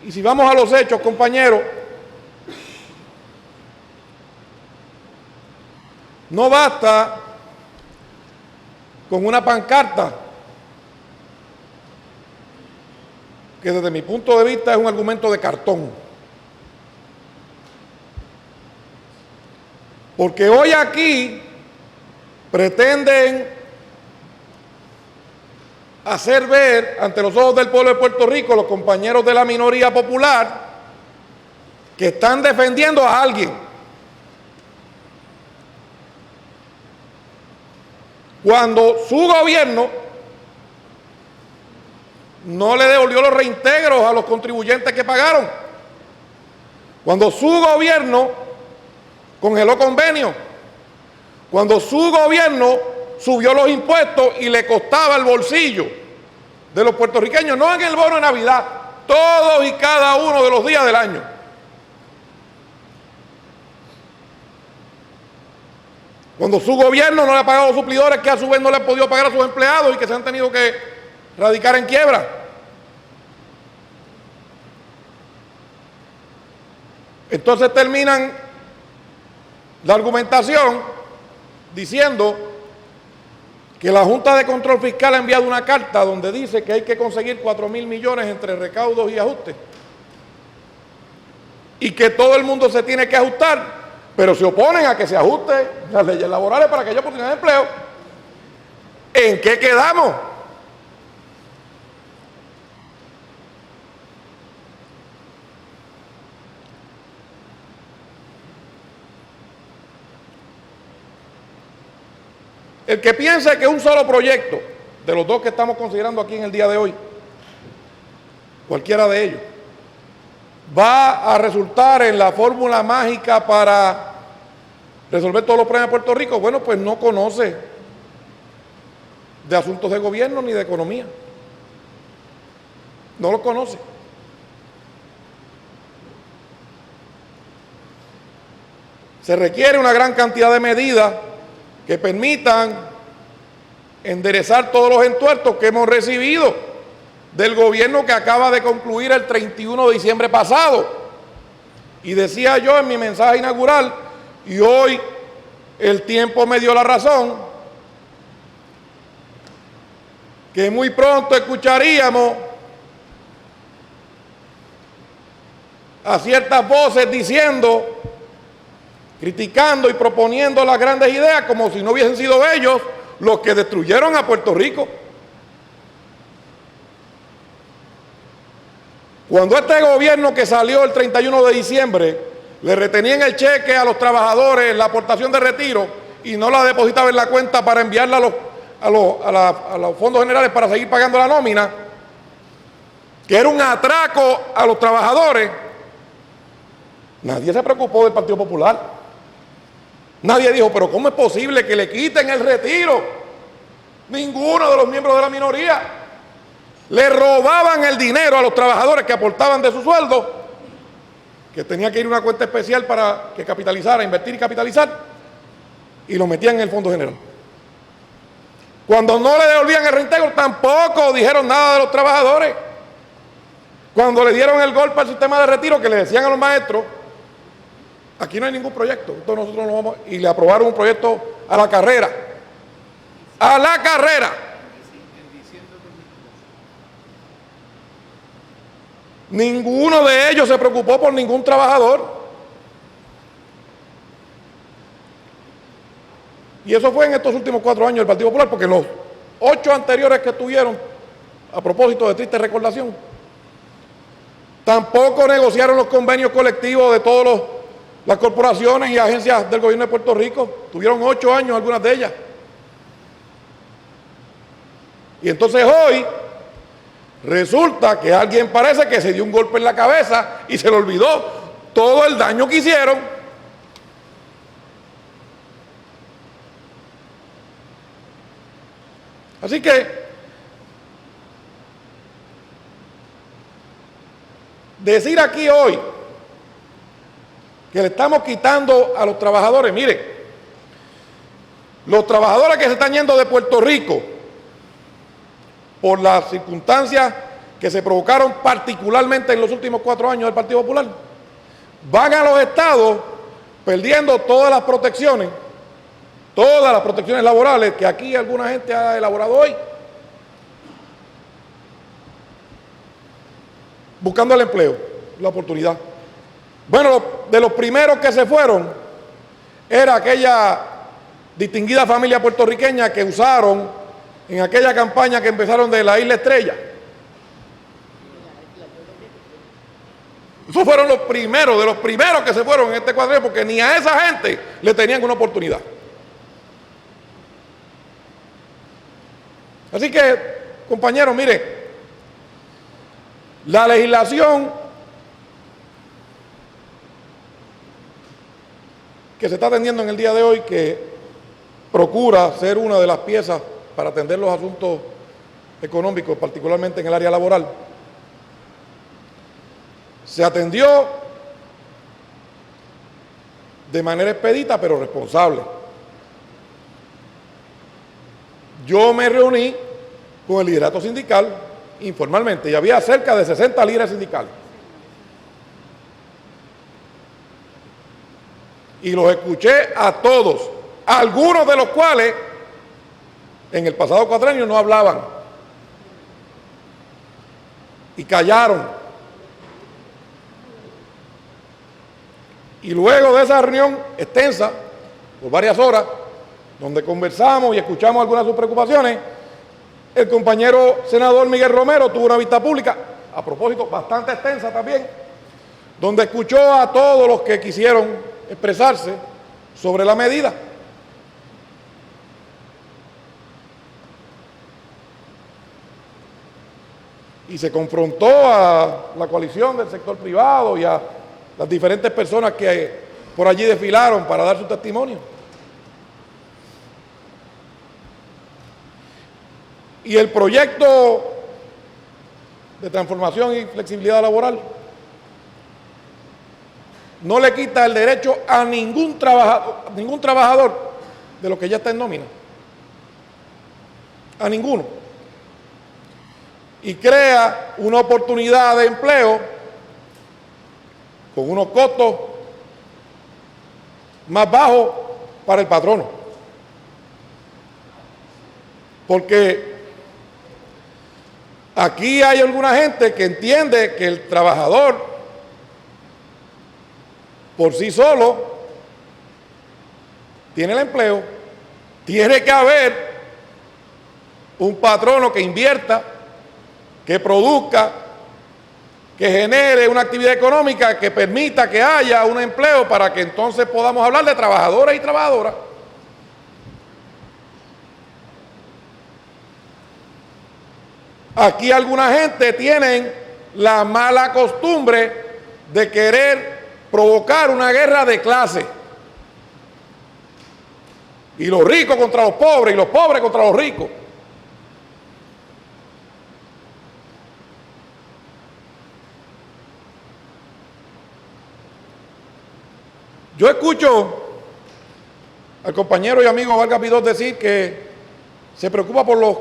Y si vamos a los hechos, compañeros, no basta con una pancarta, que desde mi punto de vista es un argumento de cartón. Porque hoy aquí pretenden hacer ver ante los ojos del pueblo de Puerto Rico, los compañeros de la minoría popular, que están defendiendo a alguien, cuando su gobierno no le devolvió los reintegros a los contribuyentes que pagaron, cuando su gobierno congeló convenios, cuando su gobierno subió los impuestos y le costaba el bolsillo de los puertorriqueños, no en el bono de Navidad, todos y cada uno de los días del año. Cuando su gobierno no le ha pagado a los suplidores, que a su vez no le han podido pagar a sus empleados y que se han tenido que radicar en quiebra. Entonces terminan la argumentación diciendo que la Junta de Control Fiscal ha enviado una carta donde dice que hay que conseguir 4,000 millones entre recaudos y ajustes y que todo el mundo se tiene que ajustar, pero se oponen a que se ajusten las leyes laborales para que haya oportunidad de empleo. ¿En qué quedamos? El que piense que un solo proyecto, de los dos que estamos considerando aquí en el día de hoy, cualquiera de ellos, va a resultar en la fórmula mágica para resolver todos los problemas de Puerto Rico, bueno, pues no conoce de asuntos de gobierno ni de economía. No lo conoce. Se requiere una gran cantidad de medidas que permitan enderezar todos los entuertos que hemos recibido del gobierno que acaba de concluir el 31 de diciembre pasado. Y decía yo en mi mensaje inaugural, y hoy el tiempo me dio la razón, que muy pronto escucharíamos a ciertas voces diciendo, criticando y proponiendo las grandes ideas como si no hubiesen sido ellos los que destruyeron a Puerto Rico. Cuando este gobierno que salió el 31 de diciembre le retenían el cheque a los trabajadores, la aportación de retiro, y no la depositaba en la cuenta para enviarla a los fondos generales para seguir pagando la nómina, que era un atraco a los trabajadores, nadie se preocupó del Partido Popular. Nadie dijo, pero ¿cómo es posible que le quiten el retiro? Ninguno de los miembros de la minoría. Le robaban el dinero a los trabajadores que aportaban de su sueldo, que tenía que ir a una cuenta especial para que capitalizara, invertir y capitalizar, y lo metían en el Fondo General. Cuando no le devolvían el reintegro, tampoco dijeron nada de los trabajadores. Cuando le dieron el golpe al sistema de retiro, que le decían a los maestros, aquí no hay ningún proyecto, entonces nosotros no vamos, y le aprobaron un proyecto a la carrera. A la carrera. Ninguno de ellos se preocupó por ningún trabajador. Y eso fue en estos últimos 4 años del Partido Popular, porque los 8 anteriores que tuvieron, a propósito de triste recordación, tampoco negociaron los convenios colectivos de todas las corporaciones y agencias del gobierno de Puerto Rico. Tuvieron 8 años algunas de ellas. Y entonces hoy resulta que alguien parece que se dio un golpe en la cabeza y se le olvidó todo el daño que hicieron. Así que decir aquí hoy que le estamos quitando a los trabajadores, mire, los trabajadores que se están yendo de Puerto Rico por las circunstancias que se provocaron particularmente en los últimos 4 años del Partido Popular, van a los estados perdiendo todas las protecciones laborales que aquí alguna gente ha elaborado hoy, buscando el empleo, la oportunidad. Bueno, de los primeros que se fueron era aquella distinguida familia puertorriqueña que usaron en aquella campaña que empezaron de la Isla Estrella. Esos fueron los primeros, de los primeros que se fueron en este cuadrillo, porque ni a esa gente le tenían una oportunidad. Así que, compañeros, mire, la legislación que se está atendiendo en el día de hoy, que procura ser una de las piezas para atender los asuntos económicos, particularmente en el área laboral, se atendió de manera expedita, pero responsable. Yo me reuní con el liderato sindical informalmente y había cerca de 60 líderes sindicales. Y los escuché a todos, algunos de los cuales en el pasado cuatrienio no hablaban y callaron. Y luego de esa reunión extensa, por varias horas, donde conversamos y escuchamos algunas de sus preocupaciones, el compañero senador Miguel Romero tuvo una vista pública, a propósito, bastante extensa también, donde escuchó a todos los que quisieron expresarse sobre la medida. Y se confrontó a la coalición del sector privado y a las diferentes personas que por allí desfilaron para dar su testimonio. Y el proyecto de transformación y flexibilidad laboral no le quita el derecho a ningún trabajador de los que ya está en nómina. A ninguno. Y crea una oportunidad de empleo con unos costos más bajos para el patrono. Porque aquí hay alguna gente que entiende que el trabajador por sí solo tiene el empleo, tiene que haber un patrono que invierta, que produzca, que genere una actividad económica que permita que haya un empleo para que entonces podamos hablar de trabajadores y trabajadoras. Aquí alguna gente tiene la mala costumbre de querer provocar una guerra de clase. Y los ricos contra los pobres y los pobres contra los ricos. Yo escucho al compañero y amigo Vargas Vidot decir que se preocupa por los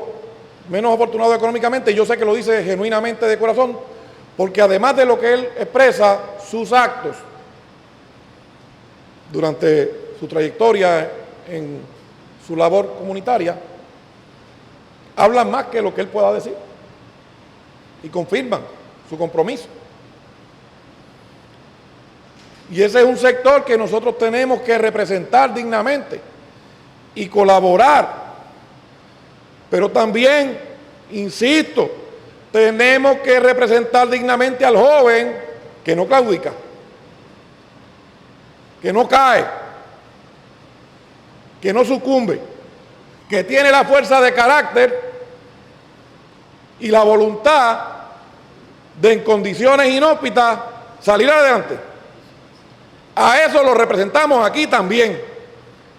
menos afortunados económicamente, y yo sé que lo dice genuinamente de corazón, porque además de lo que él expresa, sus actos durante su trayectoria en su labor comunitaria hablan más que lo que él pueda decir y confirman su compromiso. Y ese es un sector que nosotros tenemos que representar dignamente y colaborar. Pero también, insisto, tenemos que representar dignamente al joven que no claudica, que no cae, que no sucumbe, que tiene la fuerza de carácter y la voluntad de, en condiciones inhóspitas, salir adelante. A eso lo representamos aquí también.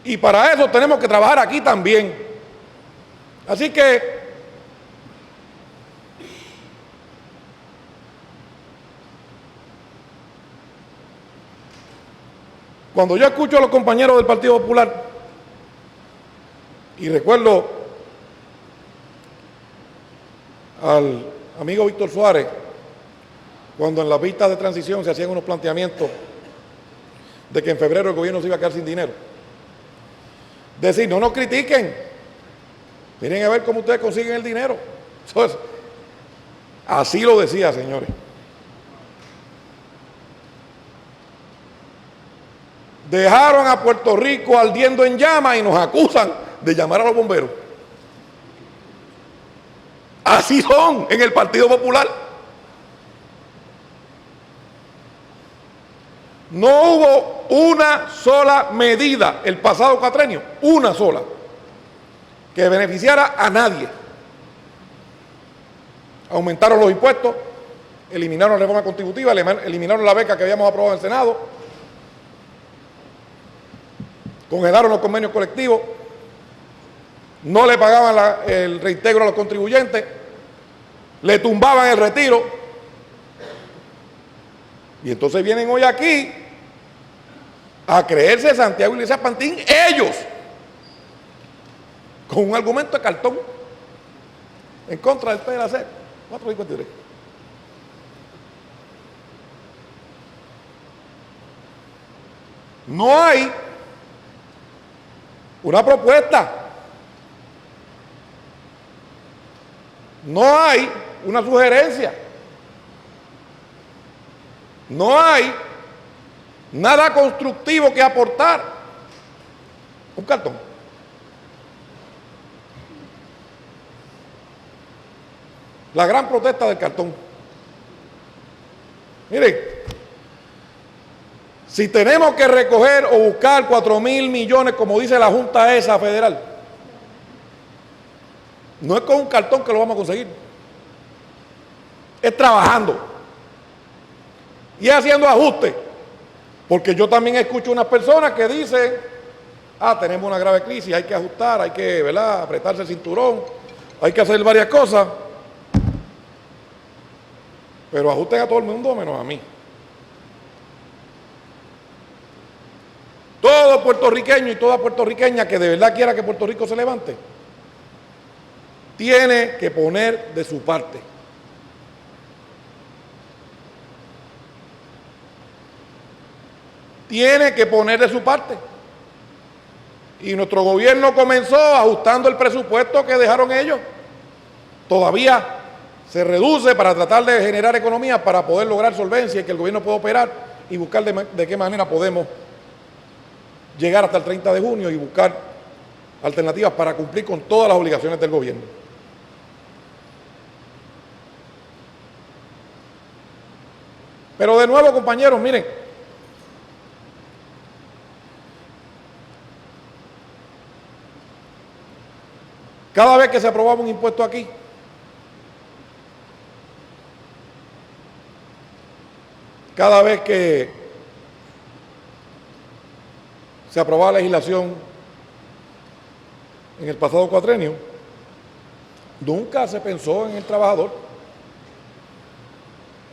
Y para eso tenemos que trabajar aquí también. Así que cuando yo escucho a los compañeros del Partido Popular y recuerdo al amigo Víctor Suárez, cuando en las vistas de transición se hacían unos planteamientos de que en febrero el gobierno se iba a quedar sin dinero. Decir, no nos critiquen, miren a ver cómo ustedes consiguen el dinero. Entonces, así lo decía, señores. Dejaron a Puerto Rico ardiendo en llamas y nos acusan de llamar a los bomberos. Así son en el Partido Popular. No hubo una sola medida el pasado cuatrenio, una sola, que beneficiara a nadie. Aumentaron los impuestos, eliminaron la reforma contributiva, eliminaron la beca que habíamos aprobado en el Senado, congelaron los convenios colectivos, no le pagaban el reintegro a los contribuyentes, le tumbaban el retiro. Y entonces vienen hoy aquí a creerse Santiago Iglesias Pantín, ellos, con un argumento de cartón en contra del PLC, 453. No hay una propuesta, no hay una sugerencia, no hay nada constructivo que aportar. Un cartón. La gran protesta del cartón. Miren, si tenemos que recoger o buscar 4.000 millones, como dice la Junta esa federal, no es con un cartón que lo vamos a conseguir. Es trabajando y haciendo ajustes. Porque yo también escucho unas personas que dicen, tenemos una grave crisis, hay que ajustar, hay que, ¿verdad?, apretarse el cinturón, hay que hacer varias cosas. Pero ajusten a todo el mundo menos a mí. Todo puertorriqueño y toda puertorriqueña que de verdad quiera que Puerto Rico se levante, tiene que poner de su parte. Tiene que poner de su parte. Y nuestro gobierno comenzó ajustando el presupuesto que dejaron ellos. Todavía se reduce para tratar de generar economía para poder lograr solvencia y que el gobierno pueda operar y buscar de qué manera podemos llegar hasta el 30 de junio y buscar alternativas para cumplir con todas las obligaciones del gobierno. Pero de nuevo, compañeros, miren, cada vez que se aprobaba un impuesto aquí, cada vez que se aprobaba legislación en el pasado cuatrenio, nunca se pensó en el trabajador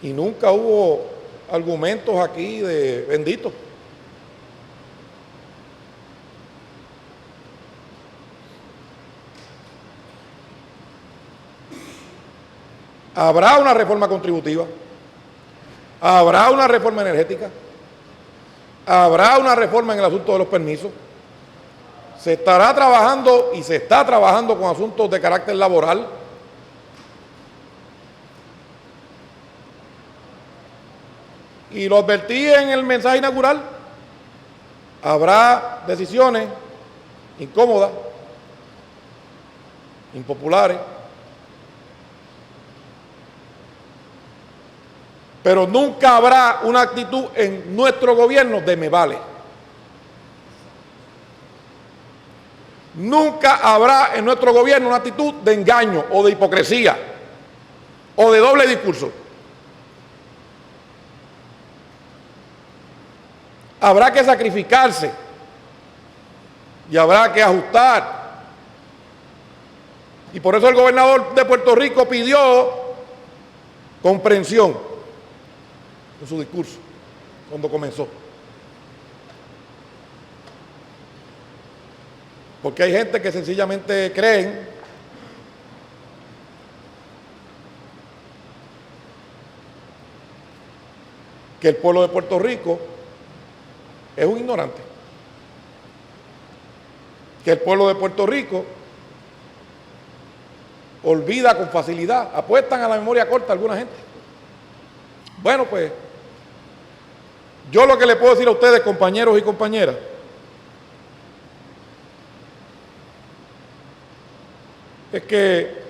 y nunca hubo argumentos aquí de benditos. Habrá una reforma contributiva, habrá una reforma energética, habrá una reforma en el asunto de los permisos, se estará trabajando y se está trabajando con asuntos de carácter laboral. Y lo advertí en el mensaje inaugural, habrá decisiones incómodas, impopulares, pero nunca habrá una actitud en nuestro gobierno de me vale. Nunca habrá en nuestro gobierno una actitud de engaño o de hipocresía o de doble discurso. Habrá que sacrificarse y habrá que ajustar. Y por eso el gobernador de Puerto Rico pidió comprensión en su discurso cuando comenzó. Porque hay gente que sencillamente creen que el pueblo de Puerto Rico es un ignorante, que el pueblo de Puerto Rico olvida con facilidad, apuestan a la memoria corta alguna gente. Bueno, pues, yo lo que le puedo decir a ustedes, compañeros y compañeras, es que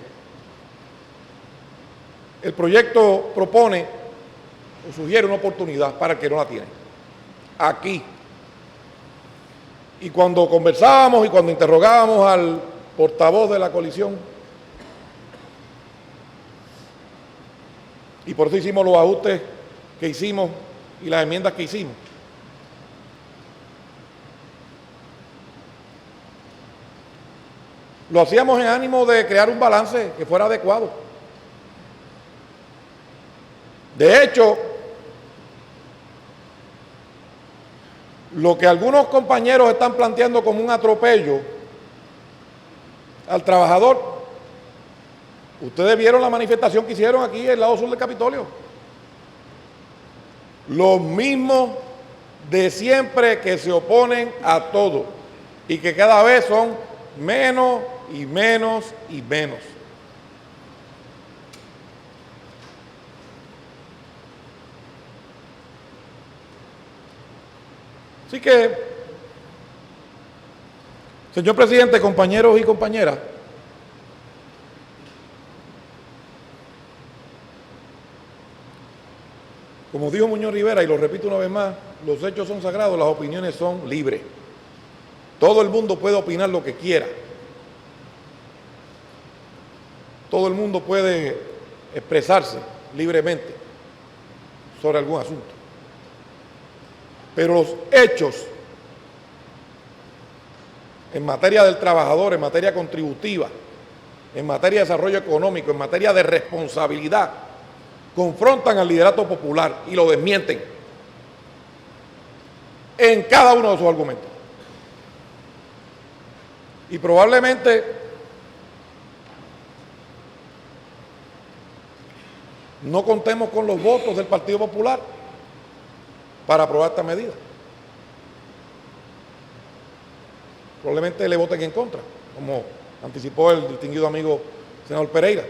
el proyecto propone o sugiere una oportunidad para el que no la tiene. Aquí. Y cuando conversábamos y cuando interrogábamos al portavoz de la coalición, y por eso hicimos los ajustes que hicimos y las enmiendas que hicimos, lo hacíamos en ánimo de crear un balance que fuera adecuado. De hecho, lo que algunos compañeros están planteando como un atropello al trabajador, ustedes vieron la manifestación que hicieron aquí en el lado sur del Capitolio. Los mismos de siempre que se oponen a todo y que cada vez son menos y menos y menos. Así que, señor presidente, compañeros y compañeras, como dijo Muñoz Rivera, y lo repito una vez más, los hechos son sagrados, las opiniones son libres. Todo el mundo puede opinar lo que quiera. Todo el mundo puede expresarse libremente sobre algún asunto. Pero los hechos en materia del trabajador, en materia contributiva, en materia de desarrollo económico, en materia de responsabilidad, confrontan al liderato popular y lo desmienten en cada uno de sus argumentos. Y probablemente no contemos con los votos del Partido Popular para aprobar esta medida. Probablemente le voten en contra, como anticipó el distinguido amigo senador Pereira.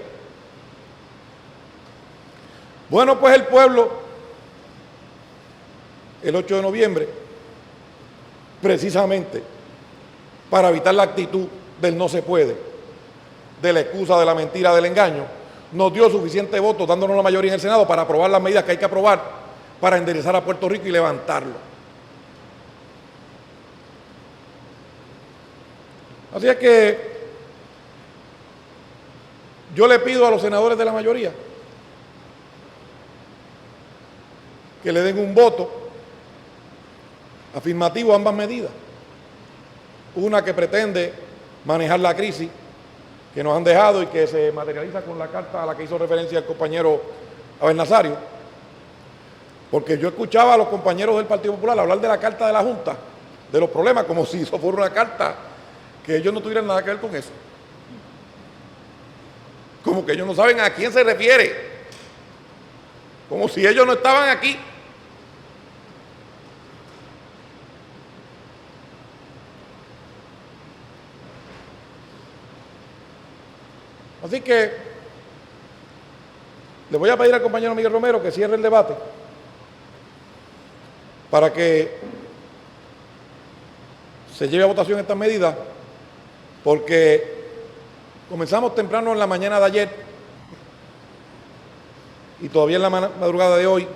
Bueno, pues el pueblo, el 8 de noviembre, precisamente para evitar la actitud del no se puede, de la excusa, de la mentira, del engaño, nos dio suficientes votos, dándonos la mayoría en el Senado para aprobar las medidas que hay que aprobar para enderezar a Puerto Rico y levantarlo. Así es que yo le pido a los senadores de la mayoría que le den un voto afirmativo a ambas medidas. Una que pretende manejar la crisis que nos han dejado y que se materializa con la carta a la que hizo referencia el compañero Abel Nazario, porque yo escuchaba a los compañeros del Partido Popular hablar de la carta de la Junta, de los problemas, como si eso fuera una carta que ellos no tuvieran nada que ver con eso. Como que ellos no saben a quién se refiere, como si ellos no estaban aquí. Así que le voy a pedir al compañero Miguel Romero que cierre el debate para que se lleve a votación esta medida, porque comenzamos temprano en la mañana de ayer y todavía en la madrugada de hoy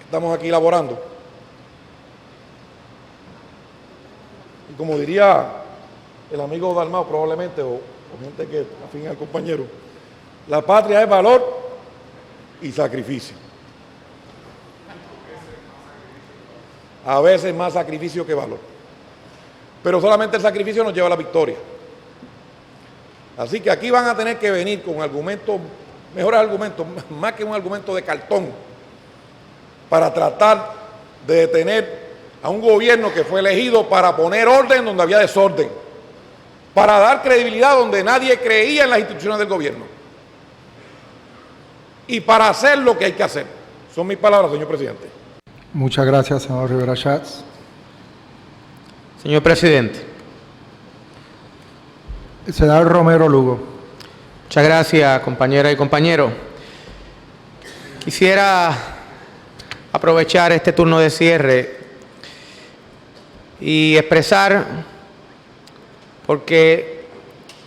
estamos aquí laborando. Y como diría el amigo Dalmau probablemente, o gente que afín al compañero, la patria es valor y sacrificio. A veces más sacrificio que valor. Pero solamente el sacrificio nos lleva a la victoria. Así que aquí van a tener que venir con argumentos, mejores argumentos, más que un argumento de cartón, para tratar de detener a un gobierno que fue elegido para poner orden donde había desorden, para dar credibilidad donde nadie creía en las instituciones del gobierno. y para hacer lo que hay que hacer. Son mis palabras, señor presidente. Muchas gracias, senador Rivera Schatz. Señor presidente. El senador Romero Lugo. Muchas gracias, compañeras y compañeros. Quisiera aprovechar este turno de cierre y expresar, porque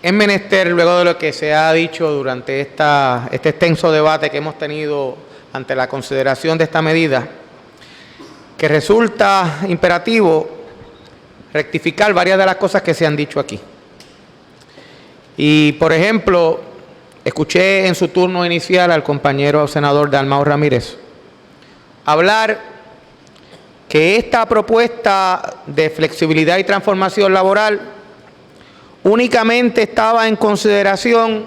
es menester, luego de lo que se ha dicho durante este extenso debate que hemos tenido ante la consideración de esta medida, que resulta imperativo rectificar varias de las cosas que se han dicho aquí. Y, por ejemplo, escuché en su turno inicial al compañero senador Dalmau Ramírez hablar que esta propuesta de flexibilidad y transformación laboral únicamente estaba en consideración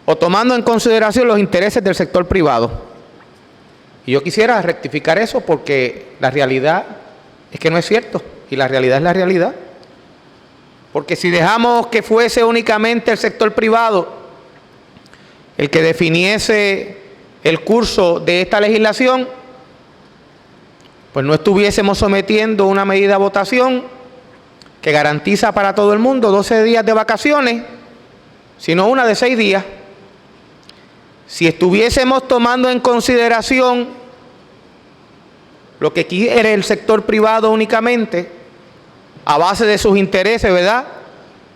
o tomando en consideración los intereses del sector privado. Y yo quisiera rectificar eso porque la realidad es que no es cierto y la realidad es la realidad. Porque si dejamos que fuese únicamente el sector privado el que definiese el curso de esta legislación, pues no estuviésemos sometiendo una medida a votación que garantiza para todo el mundo 12 días de vacaciones, sino una de 6 días. Si estuviésemos tomando en consideración lo que quiere el sector privado únicamente, a base de sus intereses, ¿verdad?,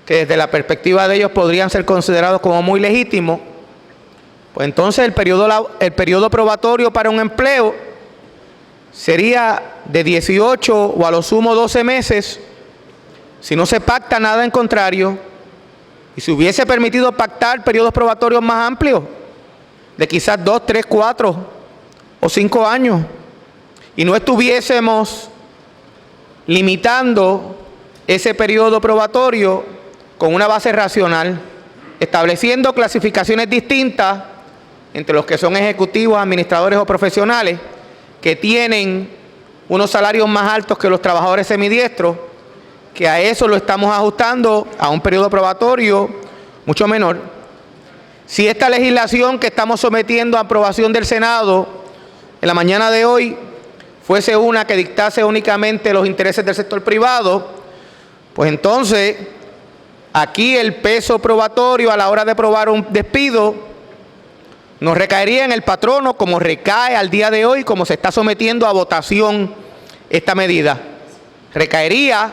que desde la perspectiva de ellos podrían ser considerados como muy legítimos, pues entonces el periodo probatorio para un empleo sería de 18 o a lo sumo 12 meses, si no se pacta nada en contrario, y se hubiese permitido pactar periodos probatorios más amplios, de quizás 2, 3, 4 o 5 años, y no estuviésemos limitando ese periodo probatorio con una base racional, estableciendo clasificaciones distintas entre los que son ejecutivos, administradores o profesionales, que tienen unos salarios más altos que los trabajadores semidiestros, que a eso lo estamos ajustando a un periodo probatorio mucho menor. Si esta legislación que estamos sometiendo a aprobación del Senado en la mañana de hoy fuese una que dictase únicamente los intereses del sector privado, pues entonces aquí el peso probatorio a la hora de probar un despido nos recaería en el patrono, como recae al día de hoy, como se está sometiendo a votación esta medida. Recaería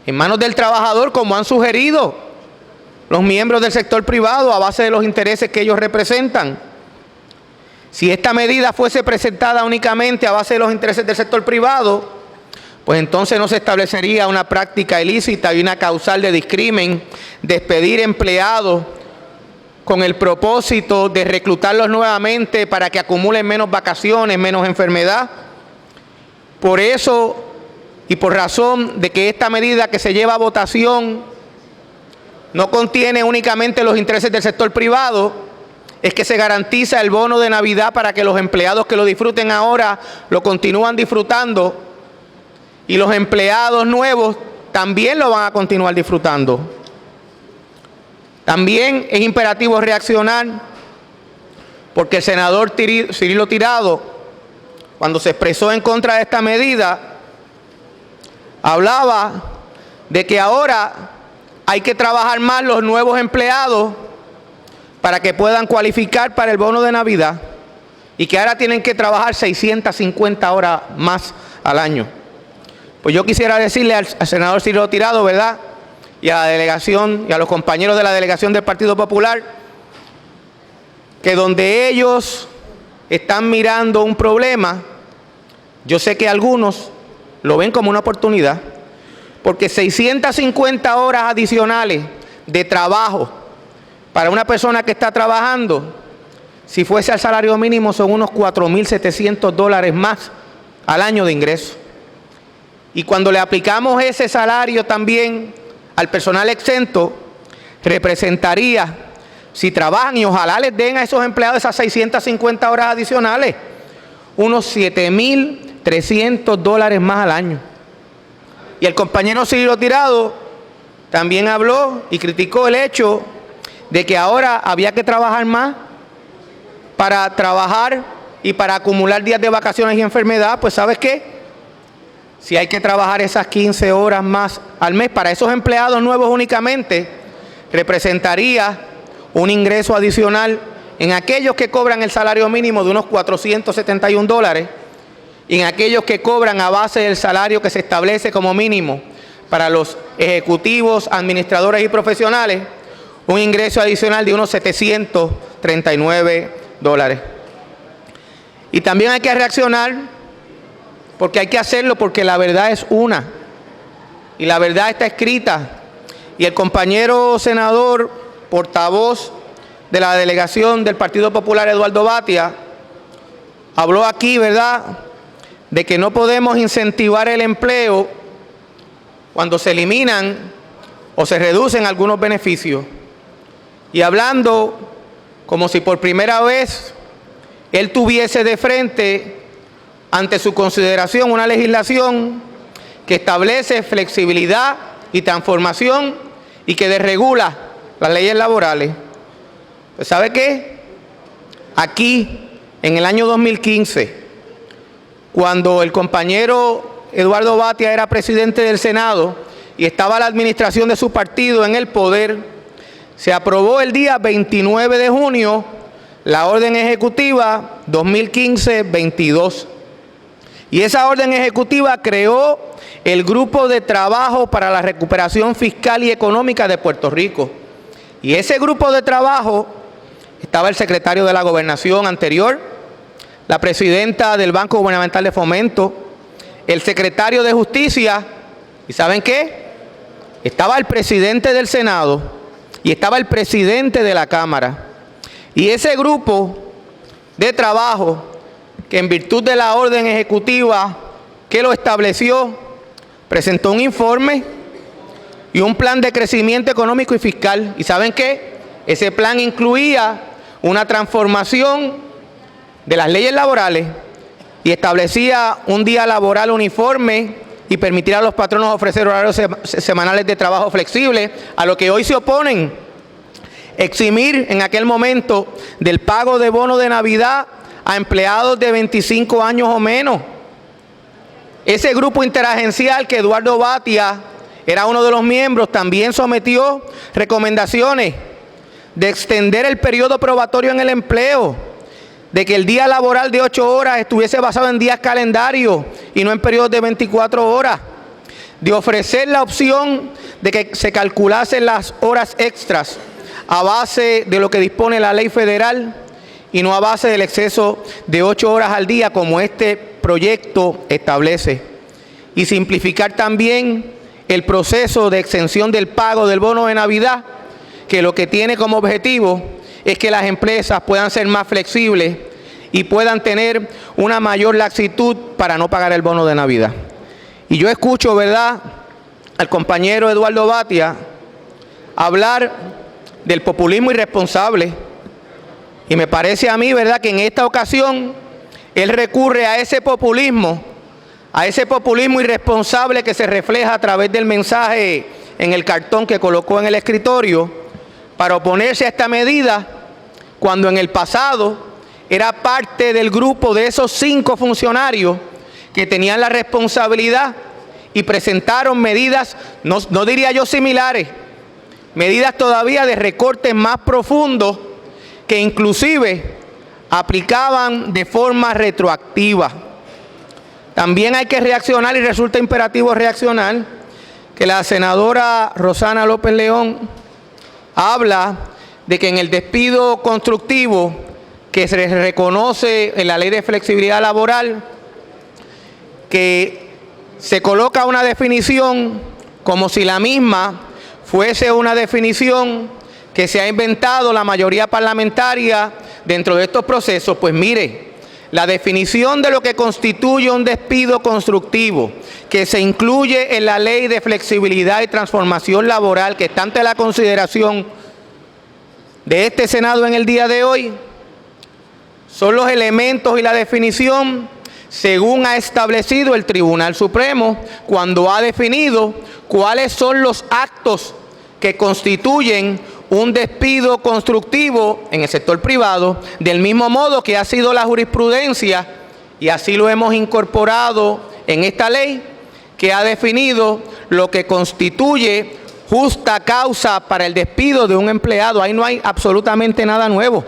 en manos del trabajador, como han sugerido los miembros del sector privado a base de los intereses que ellos representan. Si esta medida fuese presentada únicamente a base de los intereses del sector privado, pues entonces no se establecería una práctica ilícita y una causal de discrimen, despedir empleados con el propósito de reclutarlos nuevamente para que acumulen menos vacaciones, menos enfermedad. Por eso y por razón de que esta medida que se lleva a votación no contiene únicamente los intereses del sector privado, es que se garantiza el bono de Navidad para que los empleados que lo disfruten ahora lo continúan disfrutando y los empleados nuevos también lo van a continuar disfrutando. También es imperativo reaccionar porque el senador Cirilo Tirado, cuando se expresó en contra de esta medida, hablaba de que ahora hay que trabajar más los nuevos empleados para que puedan cualificar para el bono de Navidad y que ahora tienen que trabajar 650 horas más al año. Pues yo quisiera decirle al senador Cirilo Tirado, ¿verdad?, y a la delegación y a los compañeros de la delegación del Partido Popular, que donde ellos están mirando un problema, yo sé que algunos lo ven como una oportunidad, porque 650 horas adicionales de trabajo para una persona que está trabajando, si fuese al salario mínimo, son unos $4,700 más al año de ingreso. Y cuando le aplicamos ese salario también al personal exento, representaría, si trabajan, y ojalá les den a esos empleados esas 650 horas adicionales, unos $7,300 más al año. Y el compañero Cirilo Tirado también habló y criticó el hecho de que ahora había que trabajar más para trabajar y para acumular días de vacaciones y enfermedad, pues ¿sabes qué? Si hay que trabajar esas 15 horas más al mes para esos empleados nuevos únicamente, representaría un ingreso adicional en aquellos que cobran el salario mínimo de unos $471 y en aquellos que cobran a base del salario que se establece como mínimo para los ejecutivos, administradores y profesionales, un ingreso adicional de unos $739. Y también hay que reaccionar, porque hay que hacerlo, porque la verdad es una, y la verdad está escrita. Y el compañero senador, portavoz de la delegación del Partido Popular, Eduardo Batia, habló aquí, ¿verdad?, de que no podemos incentivar el empleo cuando se eliminan o se reducen algunos beneficios. Y hablando como si por primera vez él tuviese de frente ante su consideración una legislación que establece flexibilidad y transformación y que desregula las leyes laborales. Pues ¿sabe qué? Aquí, en el año 2015, cuando el compañero Eduardo Batia era presidente del Senado y estaba la administración de su partido en el poder, se aprobó el día 29 de junio la orden ejecutiva 2015-22. Y esa orden ejecutiva creó el Grupo de Trabajo para la Recuperación Fiscal y Económica de Puerto Rico. Y ese grupo de trabajo estaba el secretario de la Gobernación anterior, la presidenta del Banco Gubernamental de Fomento, el secretario de Justicia, ¿y saben qué? Estaba el presidente del Senado y estaba el presidente de la Cámara. Y ese grupo de trabajo, que en virtud de la orden ejecutiva que lo estableció, presentó un informe y un plan de crecimiento económico y fiscal. ¿Y saben qué? Ese plan incluía una transformación de las leyes laborales y establecía un día laboral uniforme y permitir a los patronos ofrecer horarios semanales de trabajo flexibles, a lo que hoy se oponen. Eximir en aquel momento del pago de bono de Navidad a empleados de 25 años o menos. Ese grupo interagencial que Eduardo Batia era uno de los miembros también sometió recomendaciones de extender el periodo probatorio en el empleo, de que el día laboral de 8 horas estuviese basado en días calendarios y no en periodos de 24 horas, de ofrecer la opción de que se calculasen las horas extras a base de lo que dispone la ley federal y no a base del exceso de 8 horas al día como este proyecto establece. Y simplificar también el proceso de exención del pago del bono de Navidad, que lo que tiene como objetivo es que las empresas puedan ser más flexibles y puedan tener una mayor laxitud para no pagar el bono de Navidad. Y yo escucho, ¿verdad?, al compañero Eduardo Batia hablar del populismo irresponsable, y me parece a mí, ¿verdad?, que en esta ocasión él recurre a ese populismo irresponsable que se refleja a través del mensaje en el cartón que colocó en el escritorio para oponerse a esta medida, cuando en el pasado era parte del grupo de esos 5 funcionarios que tenían la responsabilidad y presentaron medidas, no diría yo similares, medidas todavía de recortes más profundos que inclusive aplicaban de forma retroactiva. También hay que reaccionar, y resulta imperativo reaccionar, que la senadora Rosana López León habla de que en el despido constructivo que se reconoce en la ley de flexibilidad laboral, que se coloca una definición como si la misma fuese una definición que se ha inventado la mayoría parlamentaria dentro de estos procesos. Pues mire, la definición de lo que constituye un despido constructivo, que se incluye en la ley de flexibilidad y transformación laboral, que está ante la consideración de este Senado en el día de hoy, son los elementos y la definición según ha establecido el Tribunal Supremo cuando ha definido cuáles son los actos que constituyen un despido constructivo en el sector privado, del mismo modo que ha sido la jurisprudencia, y así lo hemos incorporado en esta ley, que ha definido lo que constituye justa causa para el despido de un empleado. Ahí no hay absolutamente nada nuevo.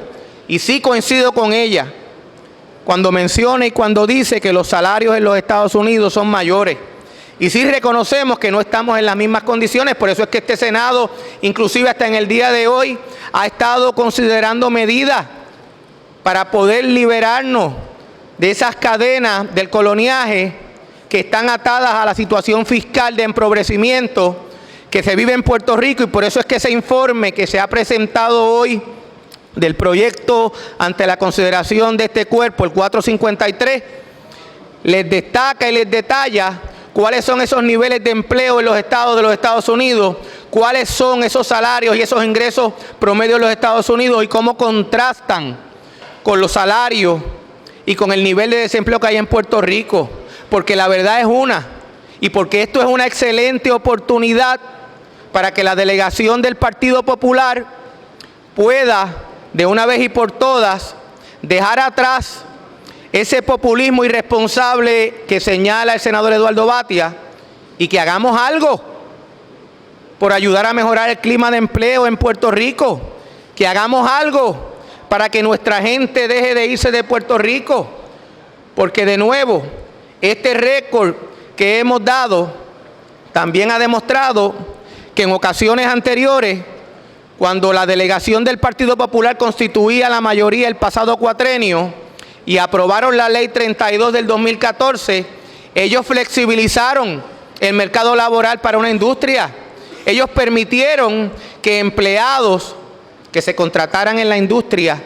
Y sí coincido con ella cuando menciona y cuando dice que los salarios en los Estados Unidos son mayores. Y sí reconocemos que no estamos en las mismas condiciones, por eso es que este Senado, inclusive hasta en el día de hoy, ha estado considerando medidas para poder liberarnos de esas cadenas del coloniaje que están atadas a la situación fiscal de empobrecimiento que se vive en Puerto Rico, y por eso es que ese informe que se ha presentado hoy del proyecto ante la consideración de este cuerpo, el 453, les destaca y les detalla cuáles son esos niveles de empleo en los estados de los Estados Unidos, cuáles son esos salarios y esos ingresos promedio de los Estados Unidos y cómo contrastan con los salarios y con el nivel de desempleo que hay en Puerto Rico. Porque la verdad es una, y porque esto es una excelente oportunidad para que la delegación del Partido Popular pueda, de una vez y por todas, dejar atrás ese populismo irresponsable que señala el senador Eduardo Batia, y que hagamos algo por ayudar a mejorar el clima de empleo en Puerto Rico, que hagamos algo para que nuestra gente deje de irse de Puerto Rico, porque de nuevo, este récord que hemos dado también ha demostrado que en ocasiones anteriores, cuando la delegación del Partido Popular constituía la mayoría el pasado cuatrenio y aprobaron la Ley 32 del 2014, ellos flexibilizaron el mercado laboral para una industria. Ellos permitieron que empleados que se contrataran en la industria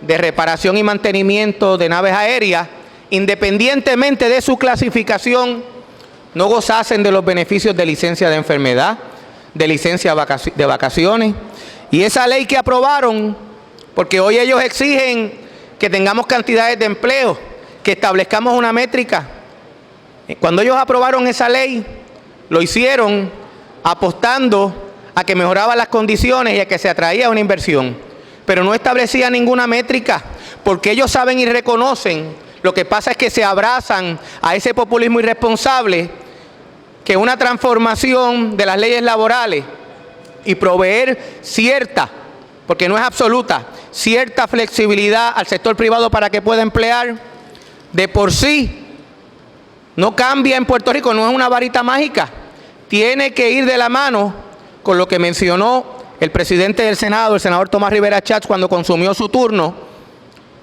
de reparación y mantenimiento de naves aéreas, independientemente de su clasificación, no gozasen de los beneficios de licencia de enfermedad, de licencia de vacaciones. Y esa ley que aprobaron, porque hoy ellos exigen que tengamos cantidades de empleo, que establezcamos una métrica. Cuando ellos aprobaron esa ley, lo hicieron apostando a que mejoraba las condiciones y a que se atraía una inversión, pero no establecía ninguna métrica, porque ellos saben y reconocen. Lo que pasa es que se abrazan a ese populismo irresponsable, que una transformación de las leyes laborales y proveer cierta, porque no es absoluta, cierta flexibilidad al sector privado para que pueda emplear, de por sí no cambia en Puerto Rico, no es una varita mágica. Tiene que ir de la mano con lo que mencionó el presidente del Senado, el senador Tomás Rivera Schatz, cuando consumió su turno.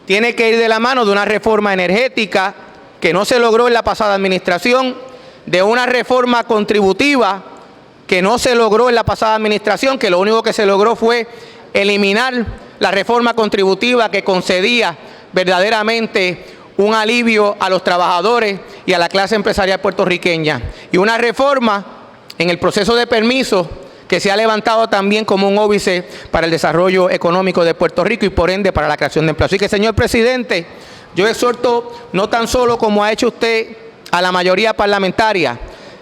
Tiene que ir de la mano de una reforma energética que no se logró en la pasada administración, de una reforma contributiva que no se logró en la pasada administración, que lo único que se logró fue eliminar la reforma contributiva que concedía verdaderamente un alivio a los trabajadores y a la clase empresarial puertorriqueña. Y una reforma en el proceso de permiso que se ha levantado también como un óbice para el desarrollo económico de Puerto Rico y por ende para la creación de empleo. Así que, señor presidente, yo exhorto no tan solo como ha hecho usted a la mayoría parlamentaria,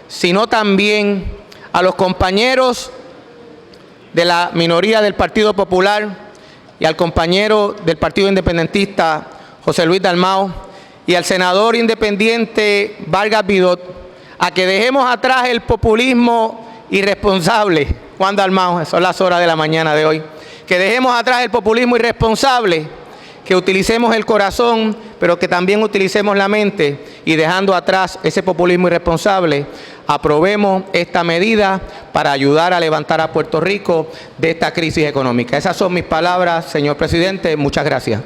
sino también a los compañeros de la minoría del Partido Popular y al compañero del Partido Independentista, José Luis Dalmau, y al senador independiente Vargas Vidot, a que dejemos atrás el populismo irresponsable. Juan Dalmau, son las horas de la mañana de hoy. Que dejemos atrás el populismo irresponsable, que utilicemos el corazón, pero que también utilicemos la mente, y dejando atrás ese populismo irresponsable, aprobemos esta medida para ayudar a levantar a Puerto Rico de esta crisis económica. Esas son mis palabras, señor presidente. Muchas gracias.